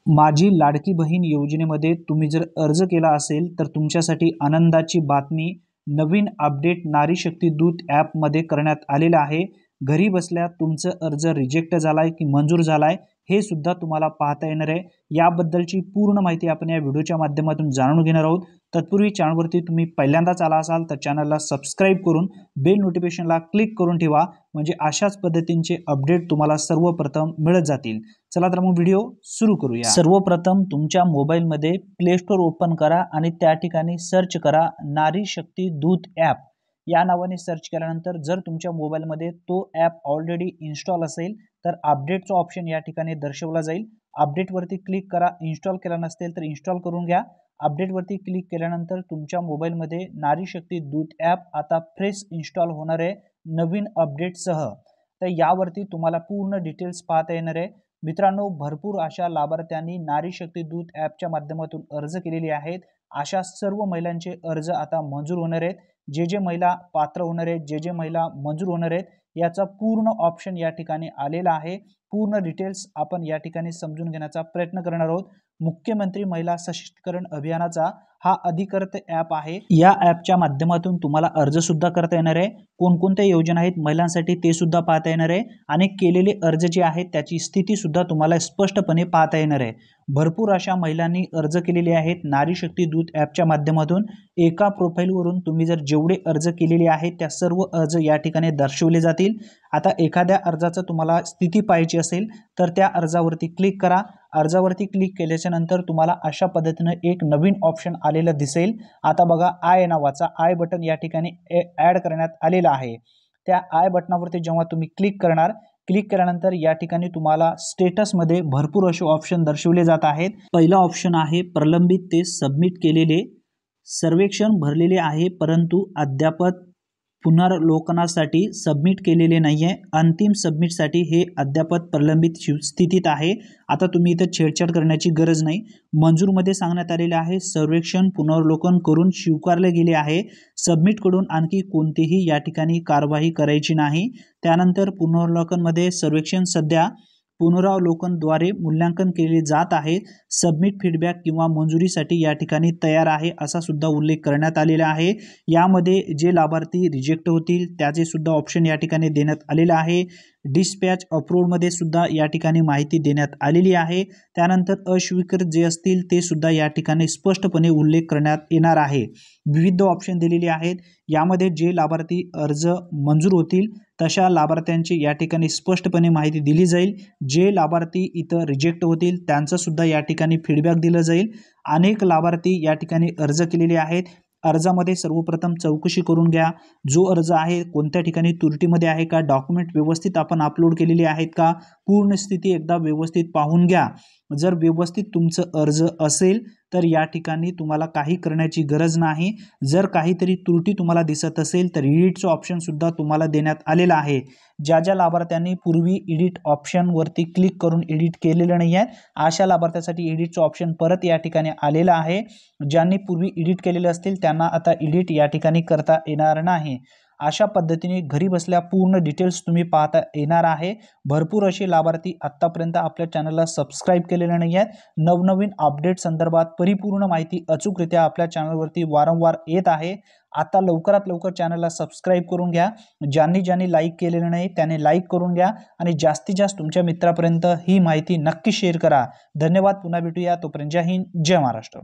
माझी लाडकी बहीण योजनेमध्ये तुम्ही जर अर्ज केला असेल तर तुमच्यासाठी आनंदाची बातमी, नवीन अपडेट नारी शक्ती दूत ॲपमध्ये करण्यात आलेलं आहे। घरी बसल्या तुमचं अर्ज रिजेक्ट झालाय की मंजूर झालाय हे सुद्धा तुम्हाला पाहता येणार आहे। याबद्दलची पूर्ण माहिती आपण या व्हिडिओच्या माध्यमातून जाणून घेणार आहोत। तत्पूर्वी चॅनलवरती तुम्ही पहिल्यांदाच आला असाल तर चॅनलला सबस्क्राइब करून बेल नोटिफिकेशनला क्लिक करून ठेवा, म्हणजे अशाच पद्धतींचे अपडेट तुम्हाला सर्वप्रथम मिळत जातील। चला तर मग व्हिडिओ सुरू करूया। सर्वप्रथम तुमच्या मोबाईलमध्ये प्ले स्टोर ओपन करा आणि त्या ठिकाणी सर्च करा नारी शक्ती दूत ॲप। या नावाने सर्च केल्यानंतर जर तुमच्या मोबाईलमध्ये तो ॲप ऑलरेडी इन्स्टॉल असेल तर अपडेटचा ऑप्शन या ठिकाणी दर्शवला जाईल। अपडेटवरती क्लिक करा। इन्स्टॉल केला नसेल तर इन्स्टॉल करून घ्या। अपडेटवरती क्लिक केल्यानंतर तुमच्या मोबाईलमध्ये नारी शक्ती दूत ॲप आता फ्रेश इन्स्टॉल होणार आहे नवीन अपडेटसह। तर यावरती तुम्हाला पूर्ण डिटेल्स पाहता येणार आहे। मित्रांनो, भरपूर अशा लाभार्थ्यांनी नारी शक्ती दूत ॲपच्या माध्यमातून अर्ज केलेले आहेत। अशा सर्व महिलांचे अर्ज आता मंजूर होणार आहेत। जे महिला पात्र होणार आहेत, जे महिला मंजूर होणार आहेत, याचा पूर्ण ऑप्शन या ठिकाणी आलेला आहे। पूर्ण डिटेल्स आपण या ठिकाणी समजून घेण्याचा प्रयत्न करणार आहोत। मुख्यमंत्री महिला सशक्तीकरण अभियानाचा हा अधिकृत ॲप आहे। या ॲपच्या माध्यमातून तुम्हाला अर्ज सुद्धा करता येणार आहे। कोणकोणत्या योजना आहेत महिलांसाठी ते सुद्धा पाहता येणार आहे आणि केलेले अर्ज जे आहेत त्याची स्थिती सुद्धा तुम्हाला स्पष्टपणे पाहता येणार आहे। भरपूर अशा महिलांनी अर्ज केलेले आहेत नारी शक्ती दूत ॲपच्या माध्यमातून। एका प्रोफाईलवरून तुम्ही जर जेवढे अर्ज केलेले आहेत त्या सर्व अर्ज या ठिकाणी दर्शवले जातील। आता एखाद्या अर्जाचं तुम्हाला स्थिती पाहायची असेल तर त्या अर्जावरती क्लिक करा। अर्जावरती क्लिक केल्याच्या नंतर तुम्हाला अशा पद्धतीने एक नवीन ऑप्शन आलेला दिसेल। आता बघा आय नावाचा आय बटन या ठिकाणी ॲड करण्यात आलेला आहे। त्या आय बटनावरती जेव्हा तुम्ही क्लिक करणार, क्लिक केल्यानंतर या ठिकाणी तुम्हाला स्टेटसमध्ये भरपूर असे ऑप्शन दर्शवले जात आहेत। पहिला ऑप्शन आहे प्रलंबित ते सबमिट केलेले, सर्वेक्षण भरलेले आहे परंतु अद्याप पुनर्वलोकनासाठी सबमिट केलेले नाही आहे। अंतिम सबमिटसाठी हे अद्याप प्रलंबित स्थितीत आहे। आता तुम्ही इथं छेडछाड करण्याची गरज नाही। मंजूरमध्ये सांगण्यात आलेले आहे सर्वेक्षण पुनर्वलोकन करून स्वीकारले गेले आहे। सबमिट कडून आणखी कोणतीही या ठिकाणी कारवाई करायची नाही। त्यानंतर पुनर्वलोकनमध्ये सर्वेक्षण सध्या पुनरावलोकनद्वारे मूल्यांकन केले जात आहे। सबमिट फीडबॅक किंवा मंजुरीसाठी या ठिकाणी तयार आहे असा सुद्धा उल्लेख करण्यात आलेला आहे। यामध्ये जे लाभार्थी रिजेक्ट होतील त्याचे सुद्धा ऑप्शन या ठिकाणी देण्यात आलेला आहे। डिस्पॅच अप्रूव्हमध्ये सुद्धा या ठिकाणी माहिती देण्यात आलेली आहे। त्यानंतर अस्वीकृत जे असतील ते सुद्धा या ठिकाणी स्पष्टपणे उल्लेख करण्यात येणार आहे। विविध ऑप्शन दिलेले आहेत। यामध्ये जे लाभार्थी अर्ज मंजूर होतील तशा लाभार्थ्यांची या ठिकाणी स्पष्टपणे माहिती दिली जाईल। जे लाभार्थी इथं रिजेक्ट होतील त्यांचं सुद्धा या ठिकाणी फीडबॅक दिलं जाईल। अनेक लाभार्थी या ठिकाणी अर्ज केलेले आहेत। अर्जामध्ये सर्वप्रथम चौकशी करून घ्या, जो अर्ज आहे कोणत्या ठिकाणी त्रुटीमध्ये आहे का, डॉक्युमेंट व्यवस्थित आपण अपलोड केलेले आहेत का, पूर्ण स्थिती एकदा व्यवस्थित पाहून घ्या। जर व्यवस्थित तुमचं अर्ज असेल तर या ठिकाणी तुम्हाला काही करण्याची गरज नाही। जर काहीतरी त्रुटी तुम्हाला दिसत असेल तर एडिटचं ऑप्शन सुद्धा तुम्हाला देण्यात आलेलं आहे। ज्या लाभार्थ्यांनी पूर्वी एडिट ऑप्शनवरती क्लिक करून एडिट केलेलं नाही आहे अशा लाभार्थ्यांसाठी एडिटचं ऑप्शन परत या ठिकाणी आलेलं आहे। ज्यांनी पूर्वी एडिट केलेले असतील त्यांना आता एडिट या ठिकाणी करता येणार नाही। अशा पद्धतीने घरी बसल्या पूर्ण डिटेल्स तुम्ही पाहता येणार आहे। भरपूर असे लाभार्थी आत्तापर्यंत आपल्या चॅनलला सबस्क्राइब केलेले नाही आहेत। नवनवीन अपडेट संदर्भात परिपूर्ण माहिती अचूकरित्या आपल्या चॅनलवरती वारंवार येत आहे। आता लवकरात लवकर चॅनलला सबस्क्राइब करून घ्या। ज्यांनी लाईक केलेलं नाही त्याने लाईक करून घ्या आणि जास्तीत जास्त तुमच्या मित्रांपर्यंत ही माहिती नक्की शेअर करा। धन्यवाद। पुन्हा भेटूया, तोपर्यंत जय हिंद, जय महाराष्ट्र।